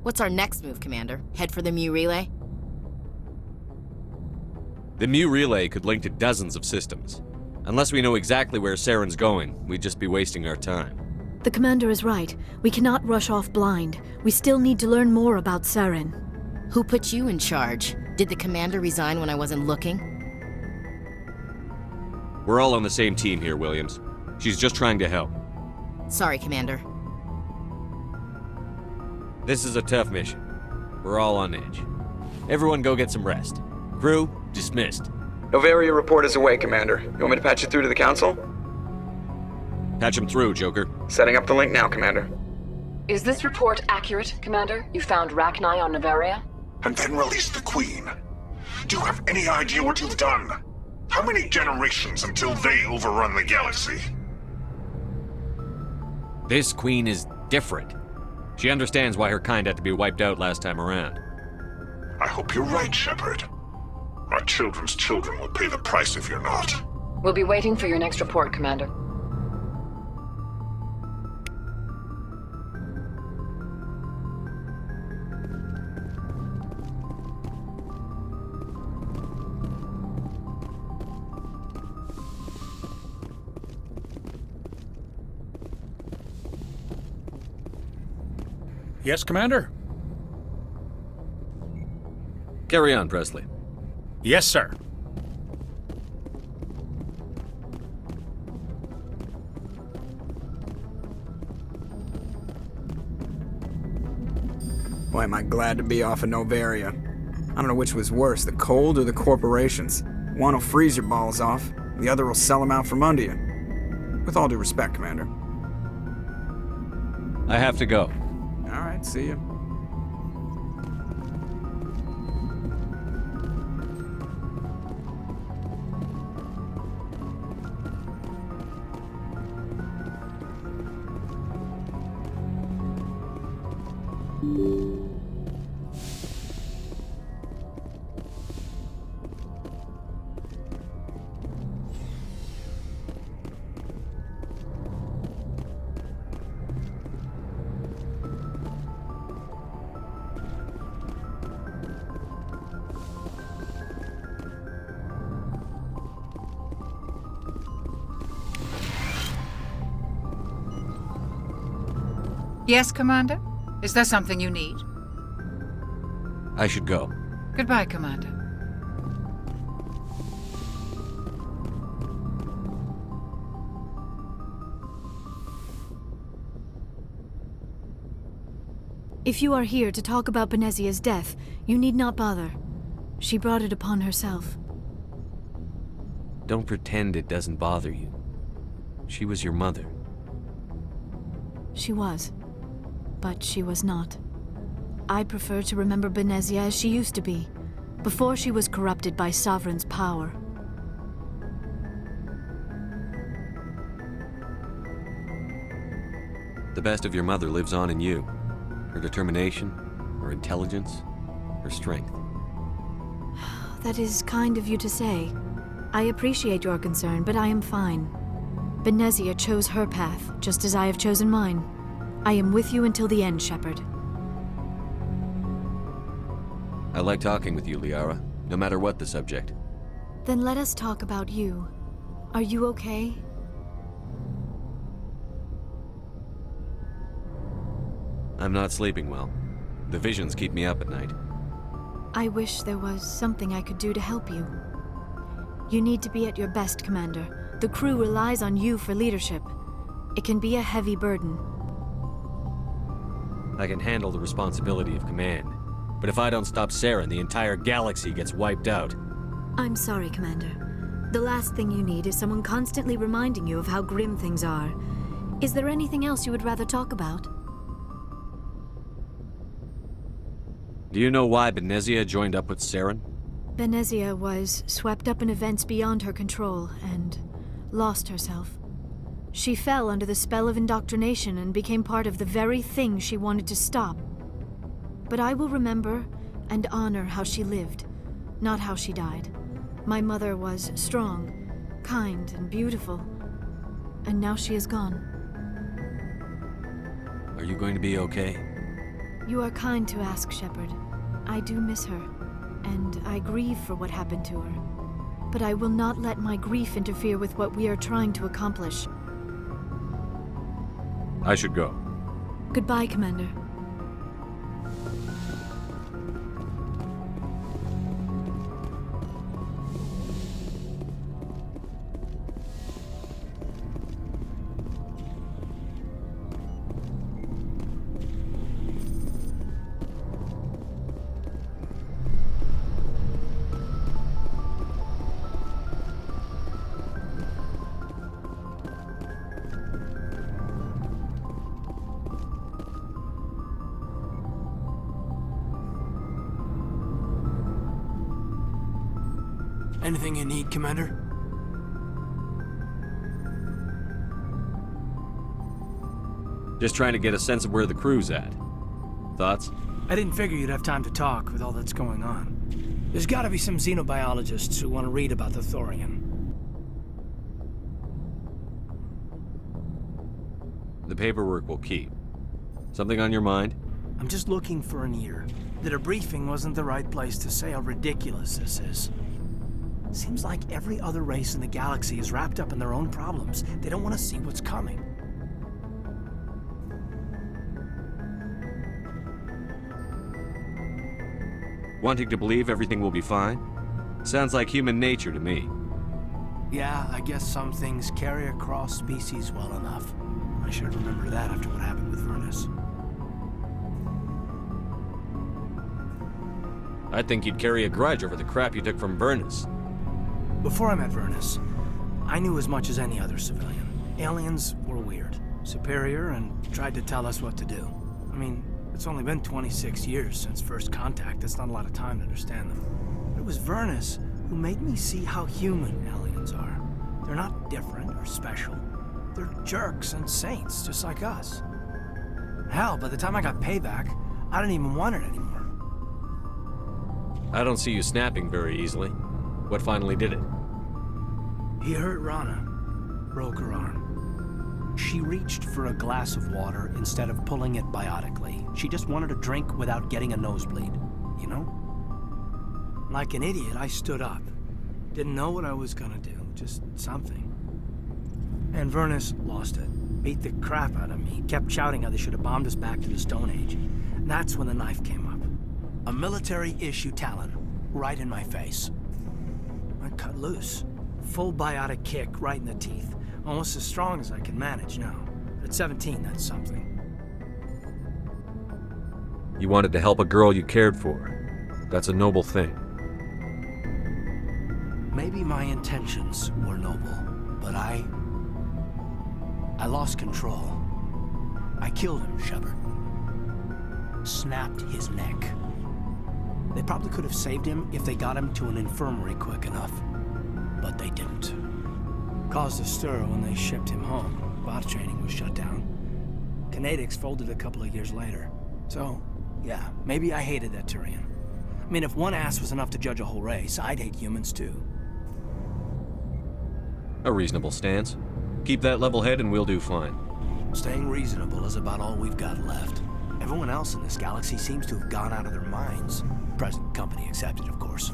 What's our next move, Commander? Head for the Mu relay? The Mu relay could link to dozens of systems. Unless we know exactly where Saren's going, we'd just be wasting our time. The Commander is right. We cannot rush off blind. We still need to learn more about Saren. Who put you in charge? Did the Commander resign when I wasn't looking? We're all on the same team here, Williams. She's just trying to help. Sorry, Commander. This is a tough mission. We're all on edge. Everyone go get some rest. Crew, dismissed. Noveria report is away, Commander. You want me to patch it through to the Council? Patch him through, Joker. Setting up the link now, Commander. Is this report accurate, Commander? You found Rachni on Noveria? And then released the Queen. Do you have any idea what you've done? How many generations until they overrun the galaxy? This Queen is different. She understands why her kind had to be wiped out last time around. I hope you're right, Shepard. Our children's children will pay the price if you're not. We'll be waiting for your next report, Commander. Yes, Commander? Carry on, Presley. Yes, sir. Boy, am I glad to be off of Noveria. I don't know which was worse, the cold or the corporations. One will freeze your balls off, the other will sell them out from under you. With all due respect, Commander. I have to go. Alright, see you. Yes, Commander? Is there something you need? I should go. Goodbye, Commander. If you are here to talk about Benezia's death, you need not bother. She brought it upon herself. Don't pretend it doesn't bother you. She was your mother. She was. But she was not. I prefer to remember Benezia as she used to be, before she was corrupted by Sovereign's power. The best of your mother lives on in you. Her determination, her intelligence, her strength. That is kind of you to say. I appreciate your concern, but I am fine. Benezia chose her path, just as I have chosen mine. I am with you until the end, Shepard. I like talking with you, Liara, no matter what the subject. Then let us talk about you. Are you okay? I'm not sleeping well. The visions keep me up at night. I wish there was something I could do to help you. You need to be at your best, Commander. The crew relies on you for leadership. It can be a heavy burden. I can handle the responsibility of command. But if I don't stop Saren, the entire galaxy gets wiped out. I'm sorry, Commander. The last thing you need is someone constantly reminding you of how grim things are. Is there anything else you would rather talk about? Do you know why Benezia joined up with Saren? Benezia was swept up in events beyond her control and lost herself. She fell under the spell of indoctrination and became part of the very thing she wanted to stop. But I will remember and honor how she lived, not how she died. My mother was strong, kind, and beautiful, and now she is gone. Are you going to be okay? You are kind to ask, Shepard. I do miss her, and I grieve for what happened to her. But I will not let my grief interfere with what we are trying to accomplish. I should go. Goodbye, Commander. Anything you need, Commander? Just trying to get a sense of where the crew's at. Thoughts? I didn't figure you'd have time to talk with all that's going on. There's gotta be some xenobiologists who want to read about the Thorian. The paperwork will keep. Something on your mind? I'm just looking for an ear. The debriefing wasn't the right place to say how ridiculous this is. Seems like every other race in the galaxy is wrapped up in their own problems. They don't want to see what's coming. Wanting to believe everything will be fine? Sounds like human nature to me. Yeah, I guess some things carry across species well enough. I should remember that after what happened with Vernus. I think you'd carry a grudge over the crap you took from Vernus. Before I met Vernus, I knew as much as any other civilian. Aliens were weird, superior, and tried to tell us what to do. I mean, it's only been 26 years since first contact. That's not a lot of time to understand them. But it was Vernus who made me see how human aliens are. They're not different or special. They're jerks and saints, just like us. Hell, by the time I got payback, I didn't even want it anymore. I don't see you snapping very easily. What finally did it? He hurt Rana. Broke her arm. She reached for a glass of water instead of pulling it biotically. She just wanted a drink without getting a nosebleed, you know? Like an idiot, I stood up. Didn't know what I was gonna do, just something. And Vernus lost it. Beat the crap out of me. Kept shouting how they should have bombed us back to the Stone Age. And that's when the knife came up. A military-issue talon, right in my face. I cut loose. Full biotic kick right in the teeth. Almost as strong as I can manage now. But at 17, that's something. You wanted to help a girl you cared for. That's a noble thing. Maybe my intentions were noble, but I lost control. I killed him, Shepard. Snapped his neck. They probably could have saved him if they got him to an infirmary quick enough. But they didn't. Caused a stir when they shipped him home. Bot training was shut down. Kinetics folded a couple of years later. So, yeah, maybe I hated that Turian. I mean, if one ass was enough to judge a whole race, I'd hate humans too. A reasonable stance. Keep that level head and we'll do fine. Staying reasonable is about all we've got left. Everyone else in this galaxy seems to have gone out of their minds. Present company accepted, of course.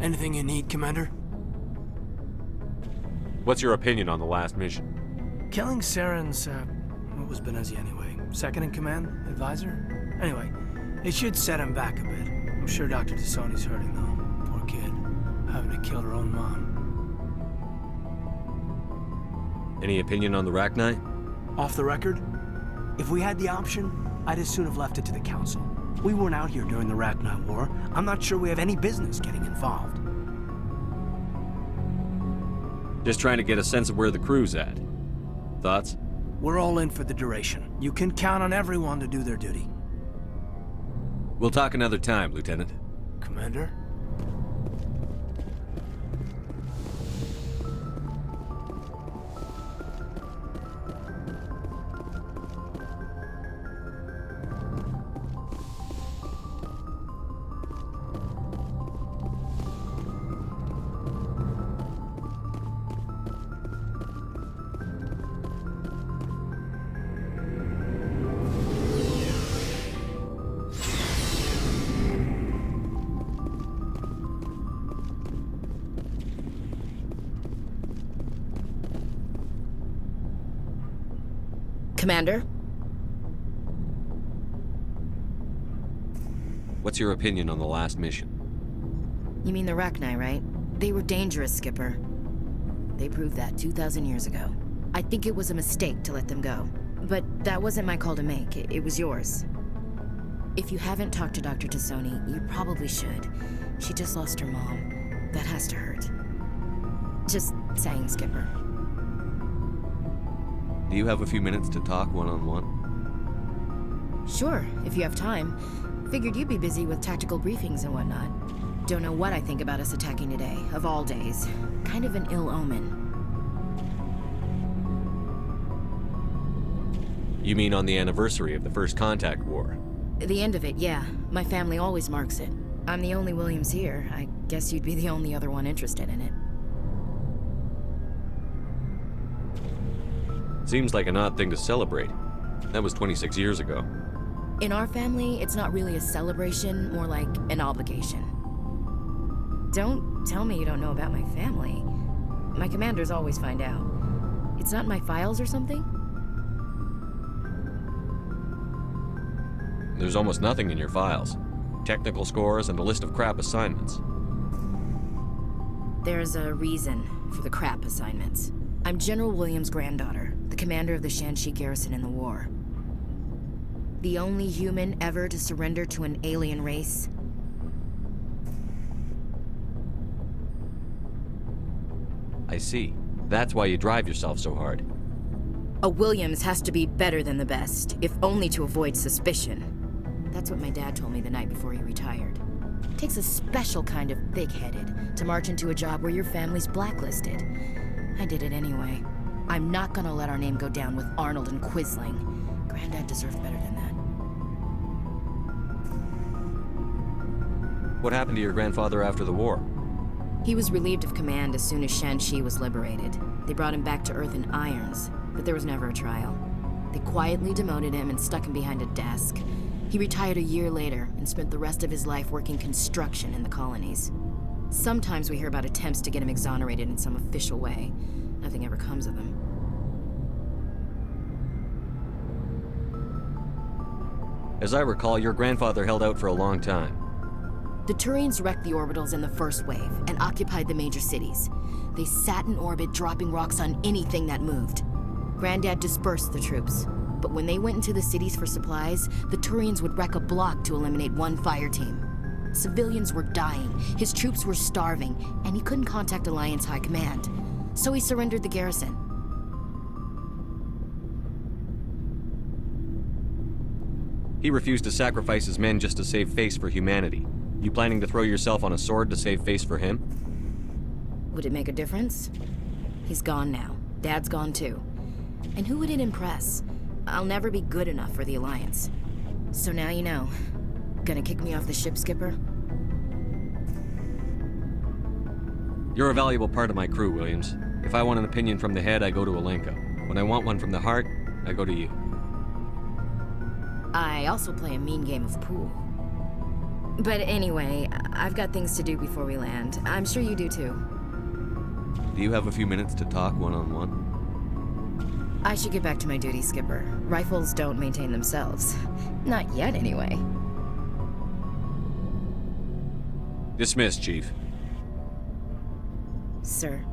Anything you need, Commander? What's your opinion on the last mission? Killing Saren's, what was Benezi anyway? Second in command? Advisor? Anyway, it should set him back a bit. I'm sure Dr. Tassoni's hurting, though. Poor kid. Having to kill her own mom. Any opinion on the Rachni? Off the record? If we had the option, I'd as soon have left it to the Council. We weren't out here during the Rachni War. I'm not sure we have any business getting involved. Just trying to get a sense of where the crew's at. Thoughts? We're all in for the duration. You can count on everyone to do their duty. We'll talk another time, Lieutenant. Commander? Commander? What's your opinion on the last mission? You mean the Rachni, right? They were dangerous, Skipper. They proved that 2,000 years ago. I think it was a mistake to let them go. But that wasn't my call to make. It was yours. If you haven't talked to Dr. Tassoni, you probably should. She just lost her mom. That has to hurt. Just saying, Skipper. Do you have a few minutes to talk one-on-one? Sure, if you have time. Figured you'd be busy with tactical briefings and whatnot. Don't know what I think about us attacking today, of all days. Kind of an ill omen. You mean on the anniversary of the First Contact War? The end of it, yeah. My family always marks it. I'm the only Williams here. I guess you'd be the only other one interested in it. Seems like an odd thing to celebrate. That was 26 years ago. In our family, it's not really a celebration, more like an obligation. Don't tell me you don't know about my family. My commanders always find out. It's not in my files or something? There's almost nothing in your files. Technical scores and a list of crap assignments. There's a reason for the crap assignments. I'm General Williams' granddaughter, the commander of the Shanxi garrison in the war. The only human ever to surrender to an alien race. I see. That's why you drive yourself so hard. A Williams has to be better than the best, if only to avoid suspicion. That's what my dad told me the night before he retired. It takes a special kind of thick-headed to march into a job where your family's blacklisted. I did it anyway. I'm not gonna let our name go down with Arnold and Quisling. Granddad deserved better than that. What happened to your grandfather after the war? He was relieved of command as soon as Shanxi was liberated. They brought him back to Earth in irons, but there was never a trial. They quietly demoted him and stuck him behind a desk. He retired a year later and spent the rest of his life working construction in the colonies. Sometimes we hear about attempts to get him exonerated in some official way. Nothing ever comes of them. As I recall, your grandfather held out for a long time. The Turians wrecked the orbitals in the first wave and occupied the major cities. They sat in orbit, dropping rocks on anything that moved. Granddad dispersed the troops, but when they went into the cities for supplies, the Turians would wreck a block to eliminate one fire team. Civilians were dying, his troops were starving, and he couldn't contact Alliance High Command. So he surrendered the garrison. He refused to sacrifice his men just to save face for humanity. You planning to throw yourself on a sword to save face for him? Would it make a difference? He's gone now. Dad's gone too. And who would it impress? I'll never be good enough for the Alliance. So now you know. Gonna kick me off the ship, Skipper? You're a valuable part of my crew, Williams. If I want an opinion from the head, I go to Alenka. When I want one from the heart, I go to you. I also play a mean game of pool. But anyway, I've got things to do before we land. I'm sure you do too. Do you have a few minutes to talk one-on-one? I should get back to my duty, Skipper. Rifles don't maintain themselves. Not yet, anyway. Dismissed, Chief. Sir.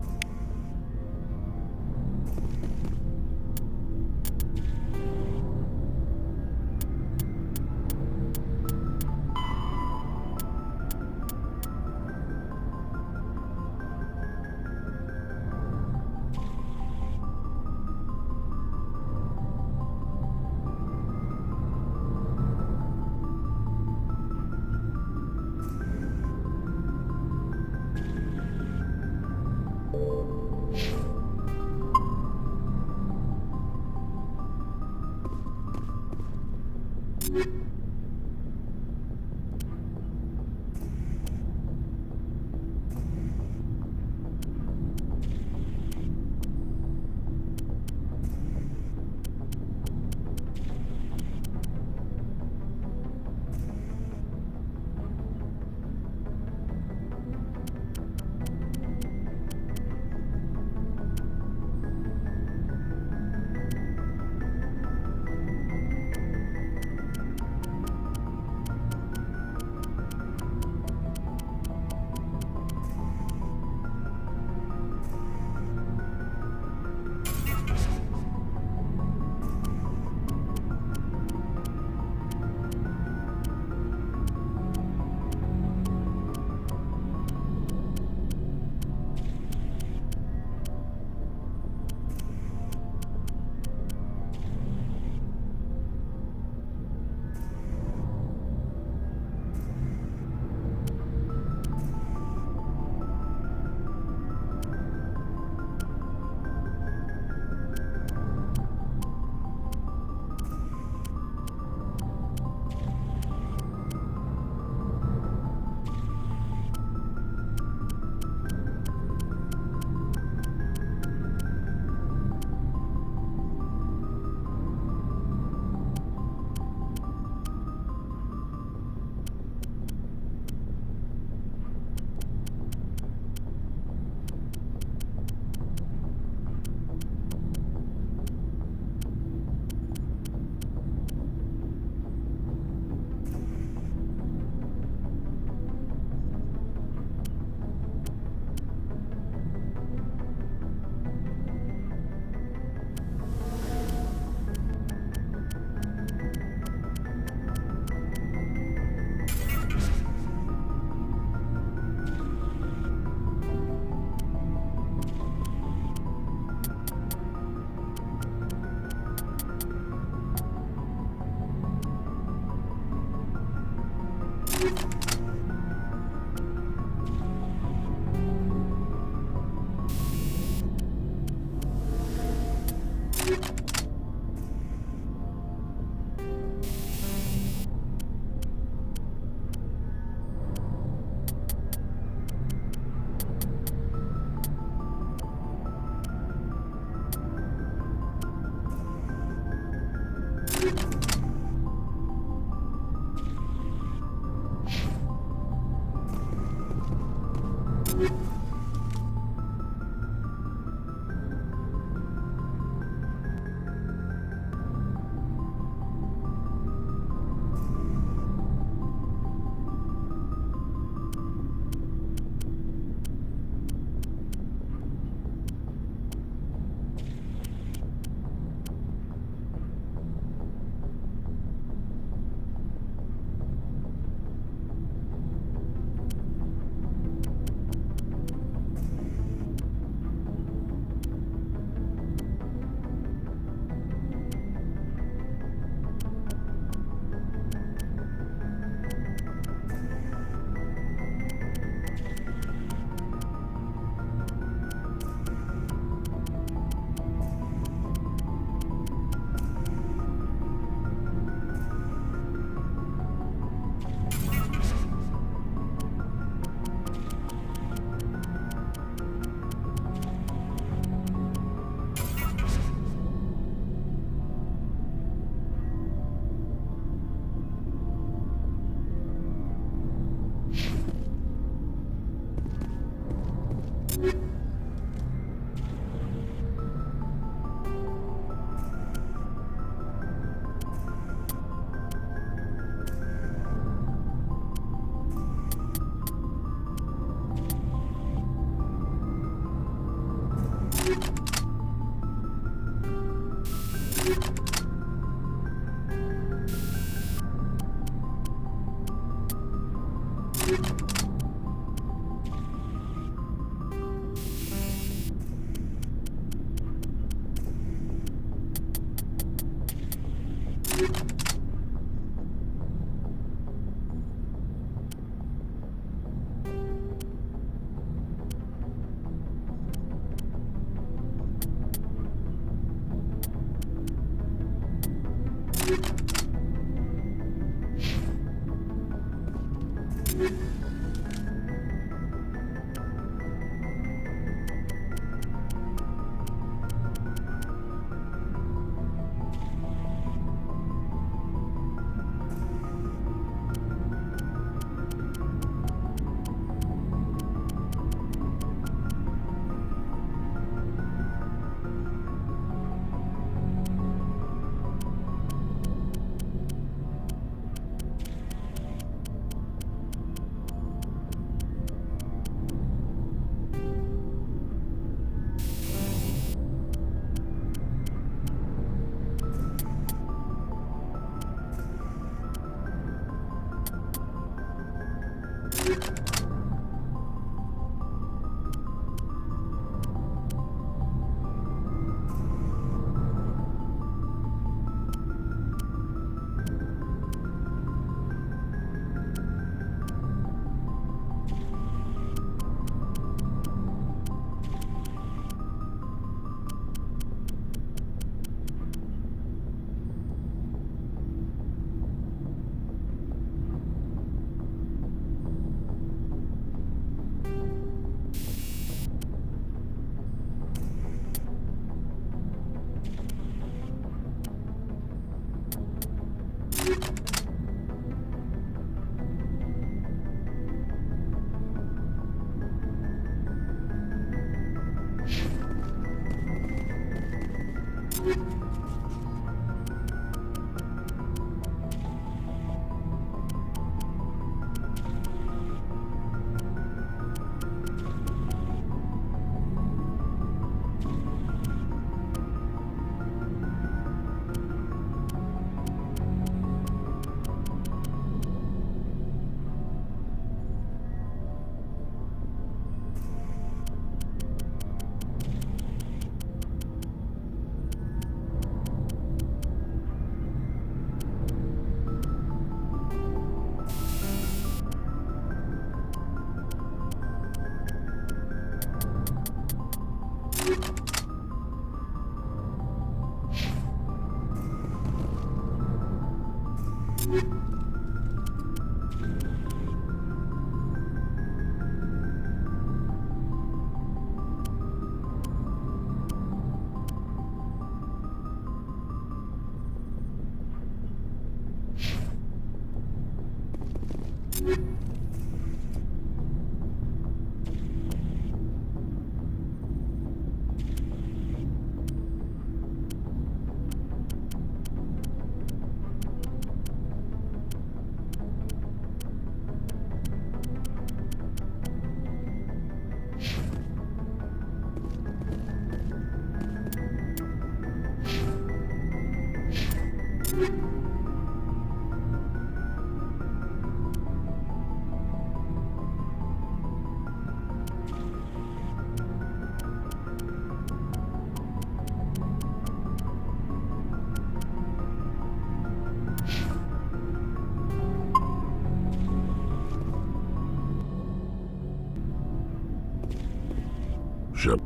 Shep.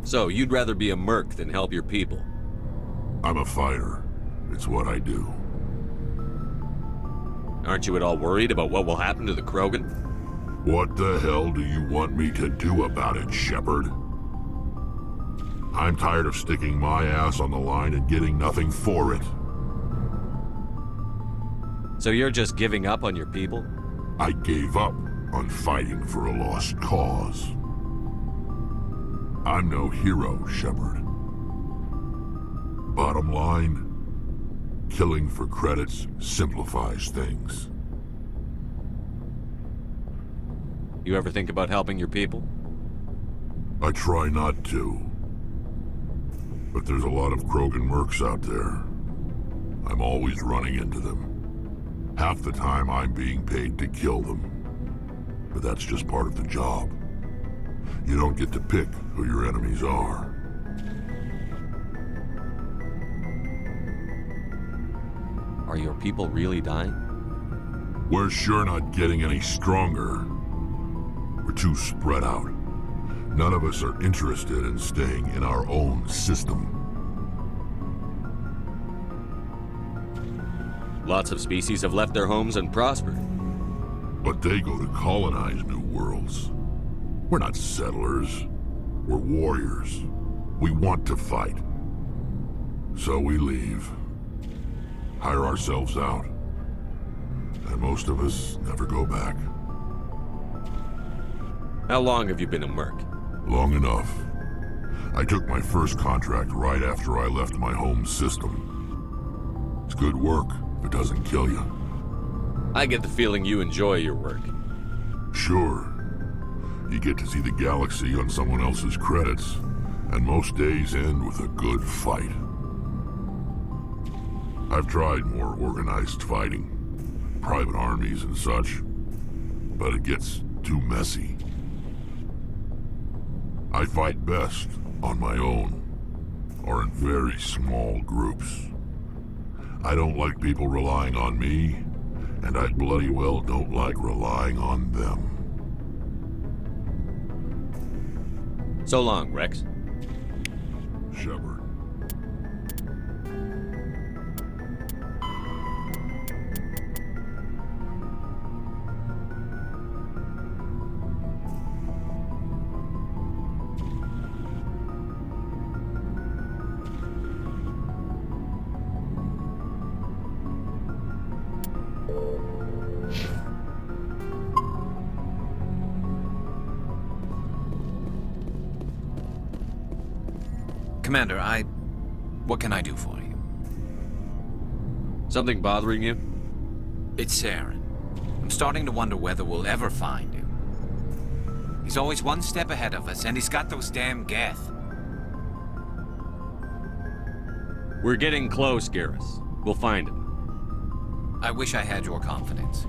So, you'd rather be a merc than help your people? I'm a fighter. It's what I do. Aren't you at all worried about what will happen to the Krogan? What the hell do you want me to do about it, Shepard? I'm tired of sticking my ass on the line and getting nothing for it. So you're just giving up on your people? I gave up on fighting for a lost cause. I'm no hero, Shepard. Bottom line, killing for credits simplifies things. You ever think about helping your people? I try not to. But there's a lot of Krogan mercs out there. I'm always running into them. Half the time I'm being paid to kill them. But that's just part of the job. You don't get to pick who your enemies are. Are your people really dying? We're sure not getting any stronger. We're too spread out. None of us are interested in staying in our own system. Lots of species have left their homes and prospered. But they go to colonize new worlds. We're not settlers. We're warriors. We want to fight. So we leave. Hire ourselves out. And most of us never go back. How long have you been a merc? Long enough. I took my first contract right after I left my home system. It's good work if it doesn't kill you. I get the feeling you enjoy your work. Sure. You get to see the galaxy on someone else's credits, and most days end with a good fight. I've tried more organized fighting, private armies and such, but it gets too messy. I fight best on my own, or in very small groups. I don't like people relying on me, and I bloody well don't like relying on them. So long, Rex. Shepard. Commander, what can I do for you? Something bothering you? It's Saren. I'm starting to wonder whether we'll ever find him. He's always one step ahead of us, and he's got those damn Geth. We're getting close, Garrus. We'll find him. I wish I had your confidence.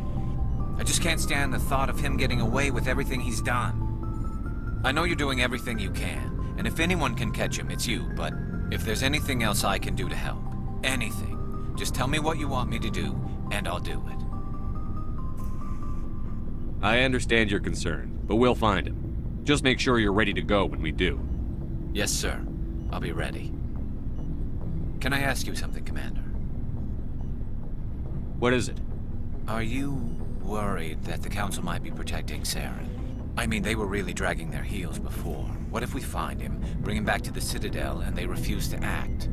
I just can't stand the thought of him getting away with everything he's done. I know you're doing everything you can. And if anyone can catch him, it's you, but if there's anything else I can do to help, anything, just tell me what you want me to do, and I'll do it. I understand your concern, but we'll find him. Just make sure you're ready to go when we do. Yes, sir. I'll be ready. Can I ask you something, Commander? What is it? Are you worried that the Council might be protecting Saren? I mean, they were really dragging their heels before. What if we find him, bring him back to the Citadel, and they refuse to act?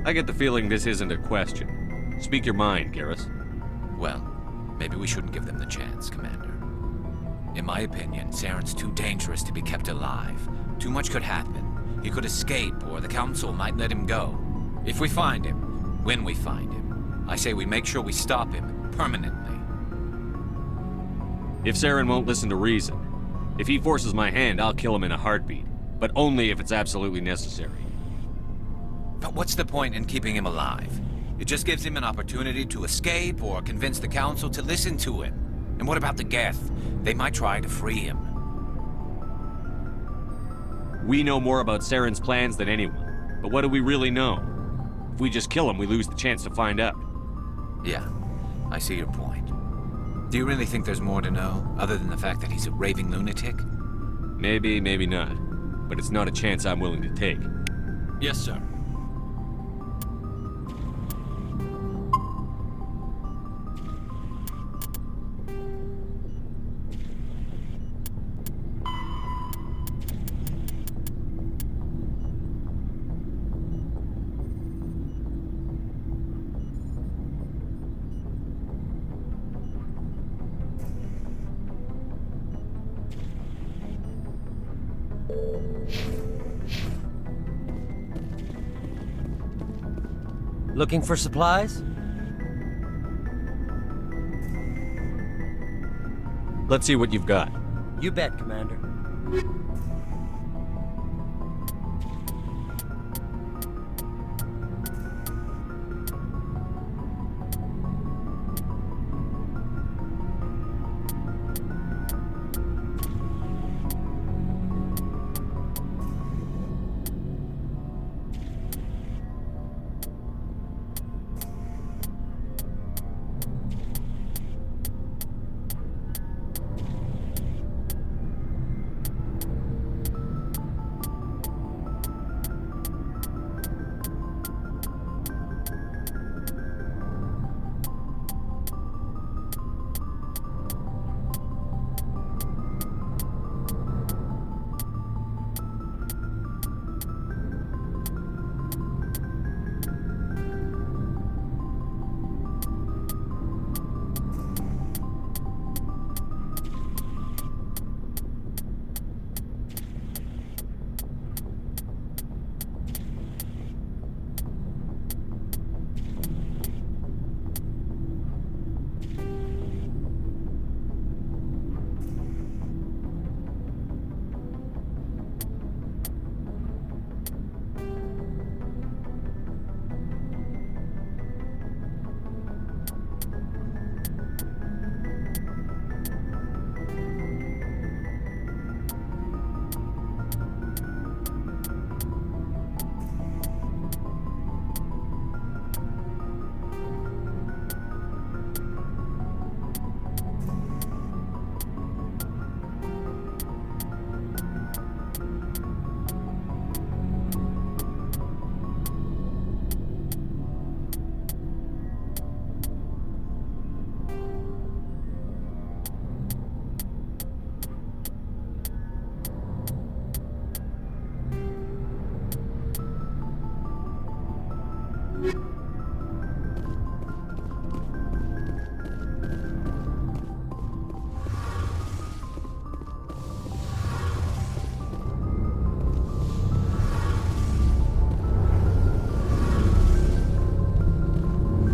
I get the feeling this isn't a question. Speak your mind, Garrus. Well, maybe we shouldn't give them the chance, Commander. In my opinion, Saren's too dangerous to be kept alive. Too much could happen. He could escape, or the Council might let him go. If we find him, when we find him, I say we make sure we stop him permanently. If Saren won't listen to reason, If he forces my hand, I'll kill him in a heartbeat. But only if it's absolutely necessary. But what's the point in keeping him alive? It just gives him an opportunity to escape or convince the council to listen to him. And what about the Geth? They might try to free him. We know more about Saren's plans than anyone. But what do we really know? If we just kill him, we lose the chance to find out. Yeah, I see your point. Do you really think there's more to know, other than the fact that he's a raving lunatic? Maybe, maybe not. But it's not a chance I'm willing to take. Yes, sir. Looking for supplies? Let's see what you've got. You bet, Commander.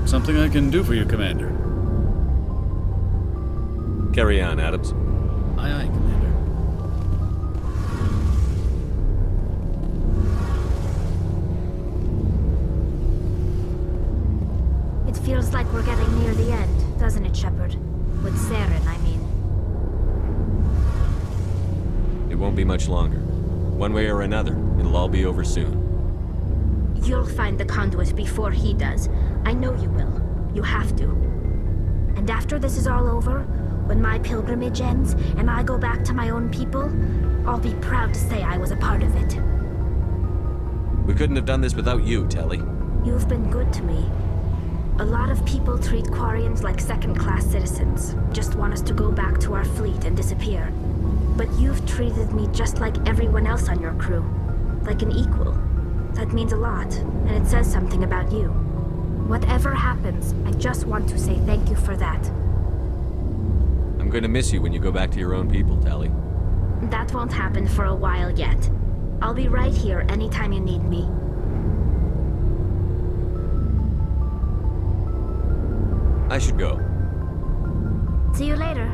Something I can do for you, Commander. Carry on, Adams. Aye, aye, Commander. It feels like we're getting near the end, doesn't it, Shepard? With Saren, I mean. It won't be much longer. One way or another, it'll all be over soon. You'll find the conduit before he does. I know you will. You have to. And after this is all over, when my pilgrimage ends and I go back to my own people, I'll be proud to say I was a part of it. We couldn't have done this without you, Telly. You've been good to me. A lot of people treat Quarians like second-class citizens, just want us to go back to our fleet and disappear. But you've treated me just like everyone else on your crew, like an equal. That means a lot, and it says something about you. Whatever happens, I just want to say thank you for that. I'm going to miss you when you go back to your own people, Telly. That won't happen for a while yet. I'll be right here anytime you need me. I should go. See you later.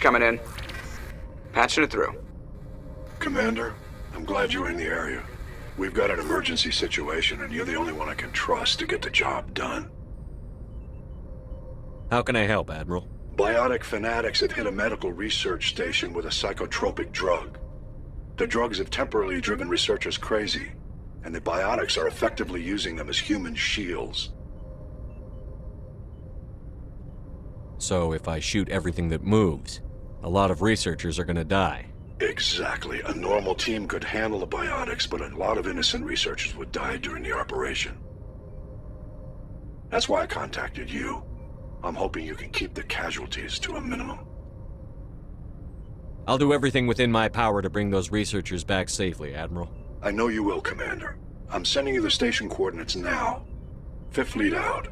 coming in. Patching it through. Commander, I'm glad you're in the area. We've got an emergency situation, and you're the only one I can trust to get the job done. How can I help, Admiral? Biotic fanatics have hit a medical research station with a psychotropic drug. The drugs have temporarily driven researchers crazy, and the biotics are effectively using them as human shields. So if I shoot everything that moves, a lot of researchers are gonna die. Exactly. A normal team could handle the biotics, but a lot of innocent researchers would die during the operation. That's why I contacted you. I'm hoping you can keep the casualties to a minimum. I'll do everything within my power to bring those researchers back safely, Admiral. I know you will, Commander. I'm sending you the station coordinates now. Fifth Fleet out.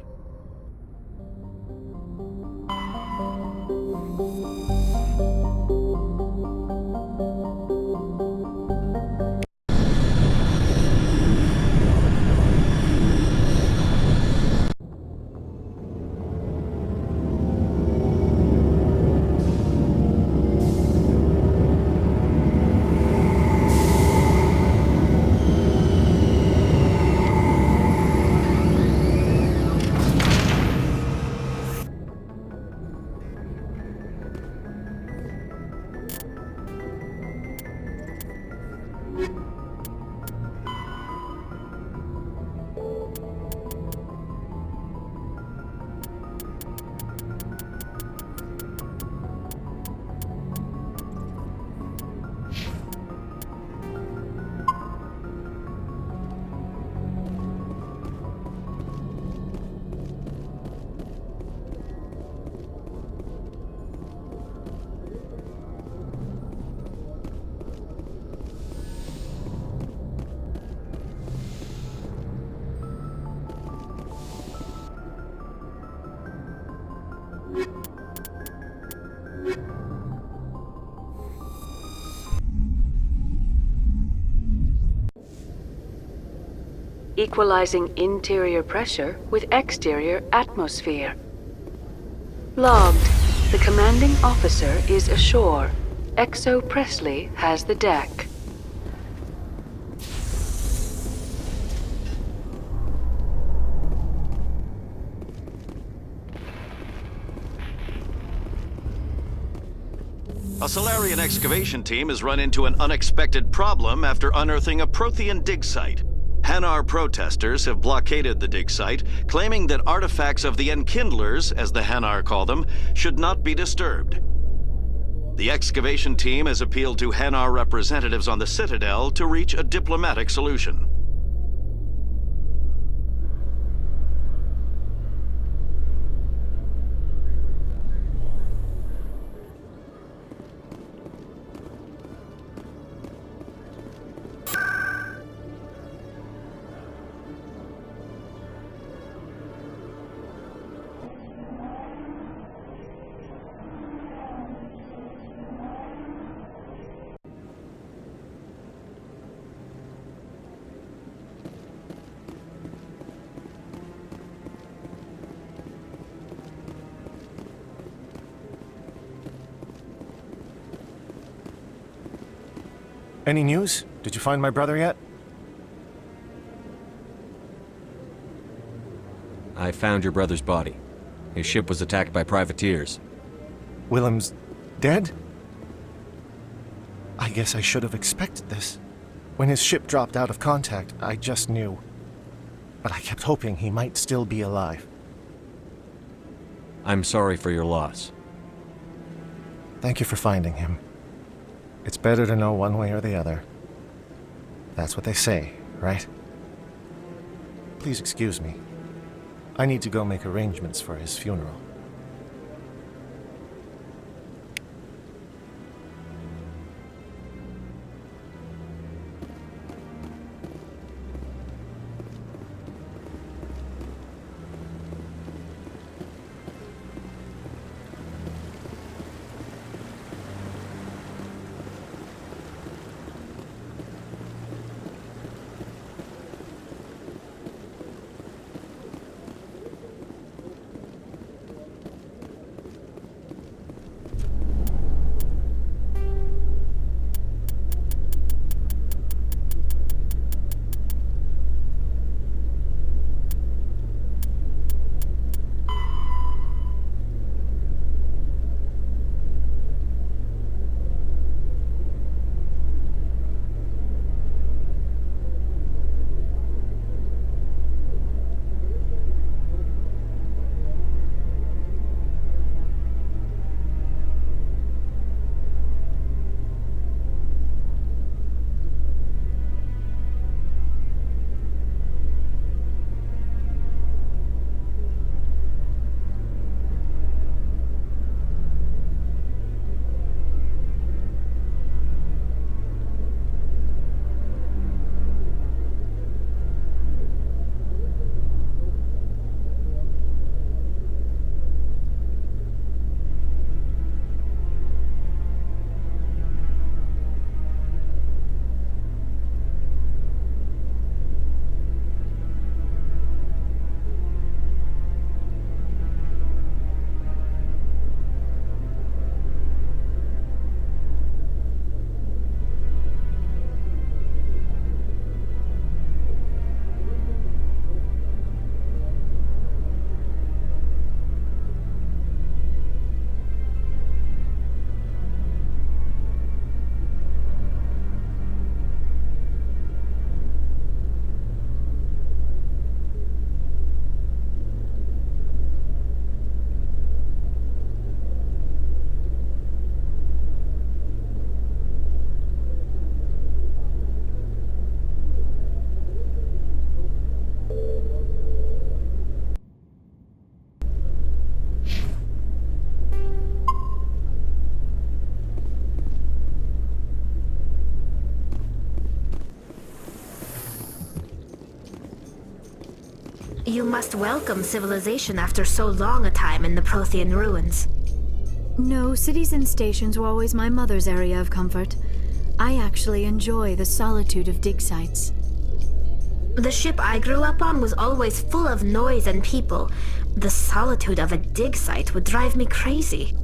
Equalizing interior pressure with exterior atmosphere. Logged. The commanding officer is ashore. Exo Presley has the deck. A Solarian excavation team has run into an unexpected problem after unearthing a Prothean dig site. Hanar protesters have blockaded the dig site, claiming that artifacts of the Enkindlers, as the Hanar call them, should not be disturbed. The excavation team has appealed to Hanar representatives on the Citadel to reach a diplomatic solution. Any news? Did you find my brother yet? I found your brother's body. His ship was attacked by privateers. Willem's dead? I guess I should have expected this. When his ship dropped out of contact, I just knew. But I kept hoping he might still be alive. I'm sorry for your loss. Thank you for finding him. It's better to know one way or the other. That's what they say, right? Please excuse me. I need to go make arrangements for his funeral. You must welcome civilization after so long a time in the Prothean ruins. No, cities and stations were always my mother's area of comfort. I actually enjoy the solitude of dig sites. The ship I grew up on was always full of noise and people. The solitude of a dig site would drive me crazy.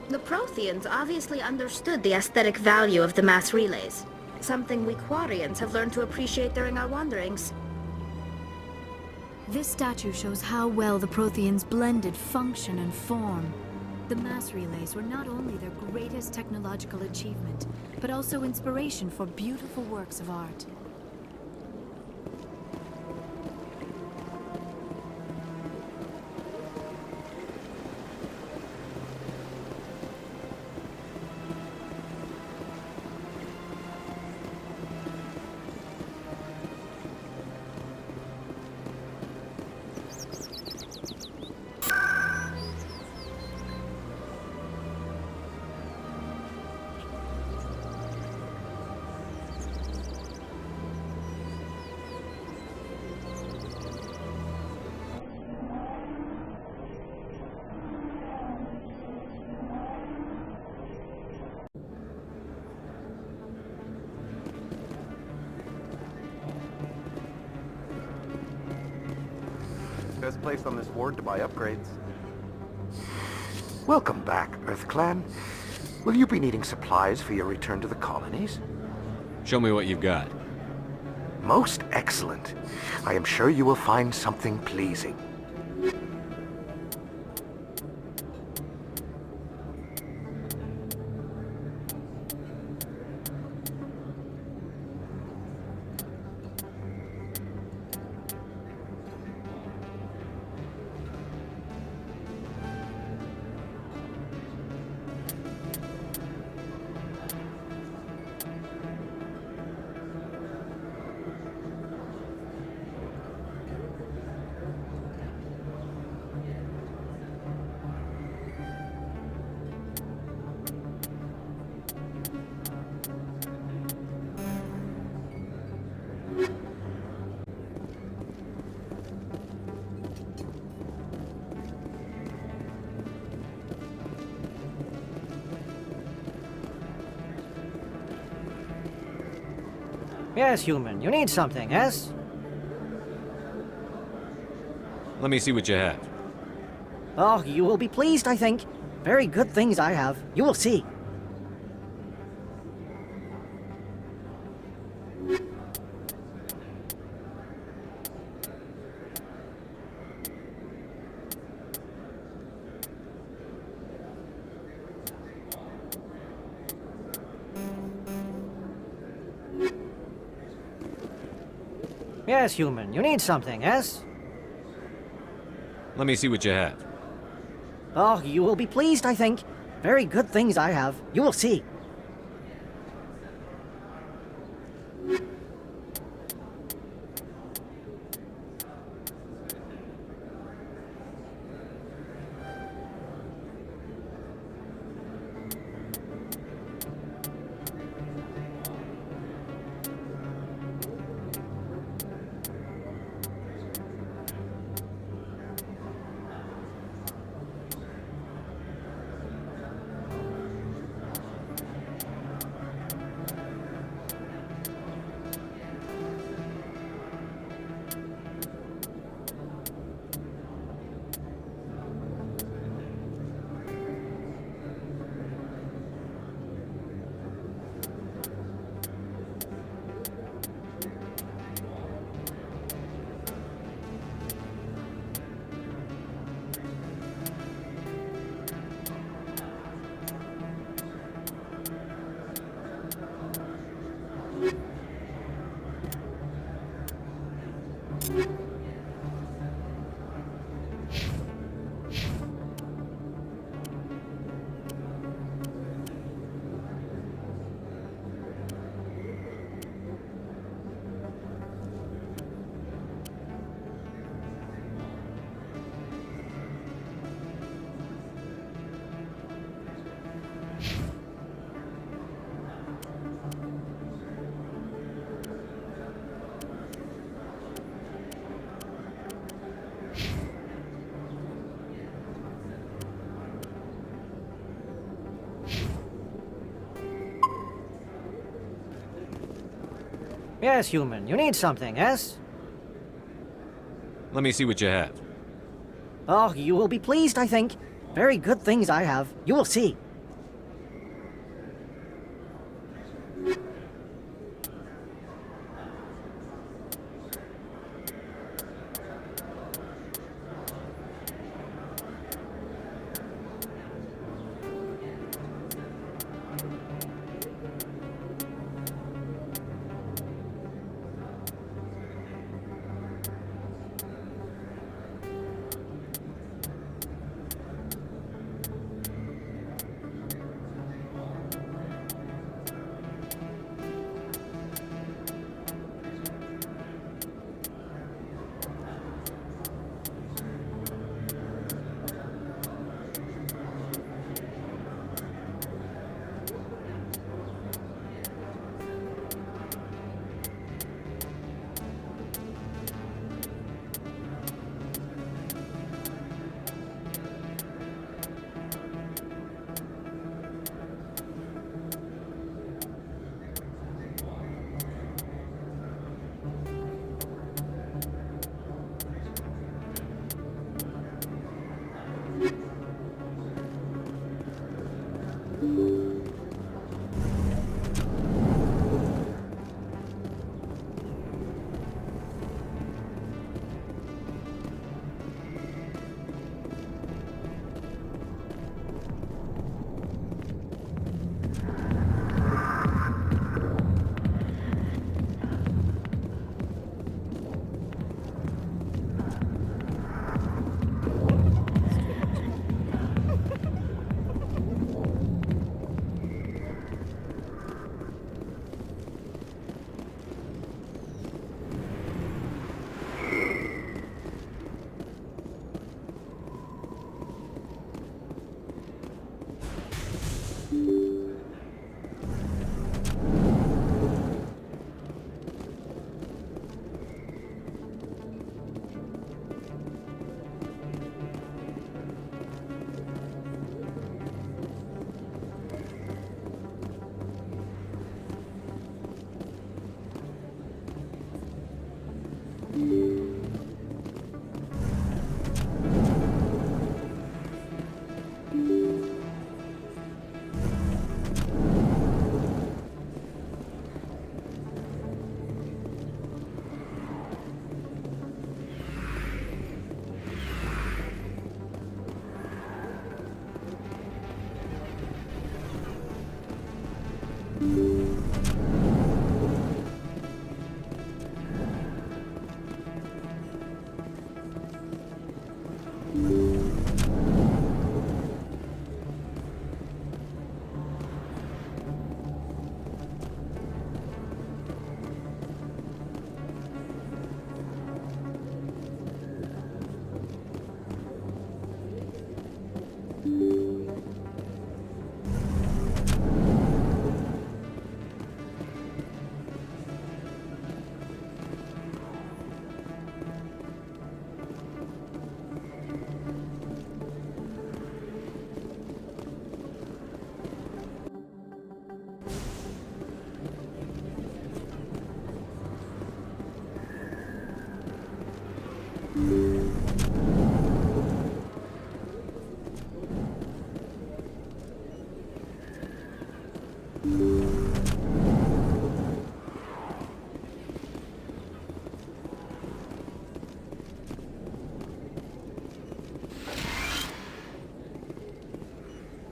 The Protheans obviously understood the aesthetic value of the mass relays, something we Quarians have learned to appreciate during our wanderings. This statue shows how well the Protheans blended function and form. The mass relays were not only their greatest technological achievement, but also inspiration for beautiful works of art. Best place on this ward to buy upgrades. Welcome back, EarthClan. Will you be needing supplies for your return to the colonies? Show me what you've got. Most excellent. I am sure you will find something pleasing. Yes, human. You need something, yes? Let me see what you have. Oh, you will be pleased, I think. Very good things I have. You will see. Yes, human. You need something, yes? Let me see what you have. Oh, you will be pleased, I think. Very good things I have. You will see. Yes, human. You need something, yes? Let me see what you have. Oh, you will be pleased, I think. Very good things I have. You will see.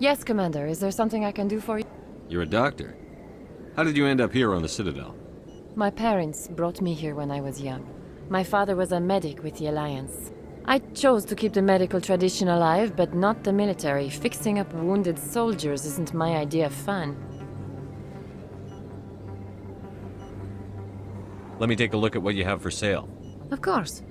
Yes, Commander. Is there something I can do for you? You're a doctor. How did you end up here on the Citadel? My parents brought me here when I was young. My father was a medic with the Alliance. I chose to keep the medical tradition alive, but not the military. Fixing up wounded soldiers isn't my idea of fun. Let me take a look at what you have for sale. Of course.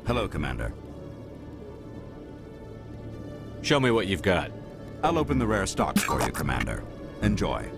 Hello, Commander. Show me what you've got. I'll open the rare stocks for you, Commander. Enjoy.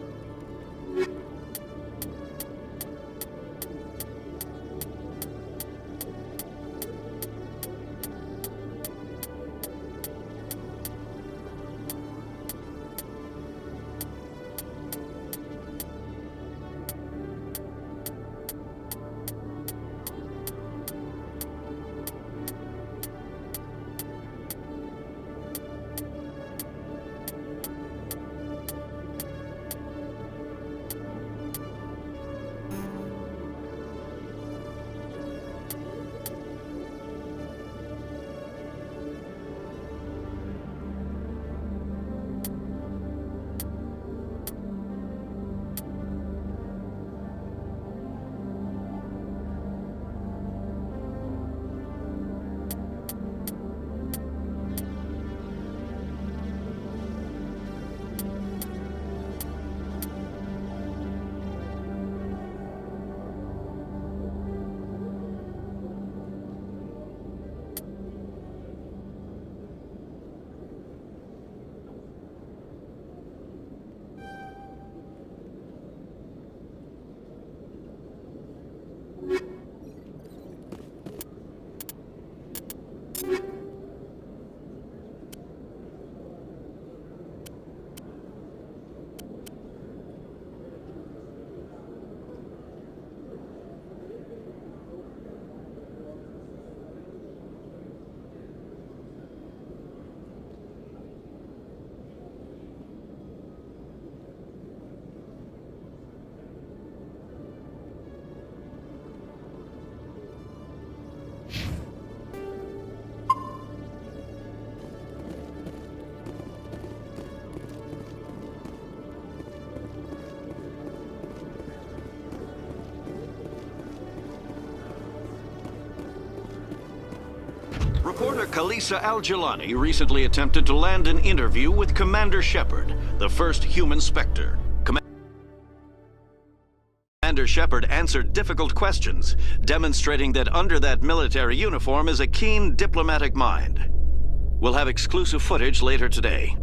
Reporter Kalisa Al-Jilani recently attempted to land an interview with Commander Shepard, the first human Spectre. Commander Shepard answered difficult questions, demonstrating that under that military uniform is a keen diplomatic mind. We'll have exclusive footage later today.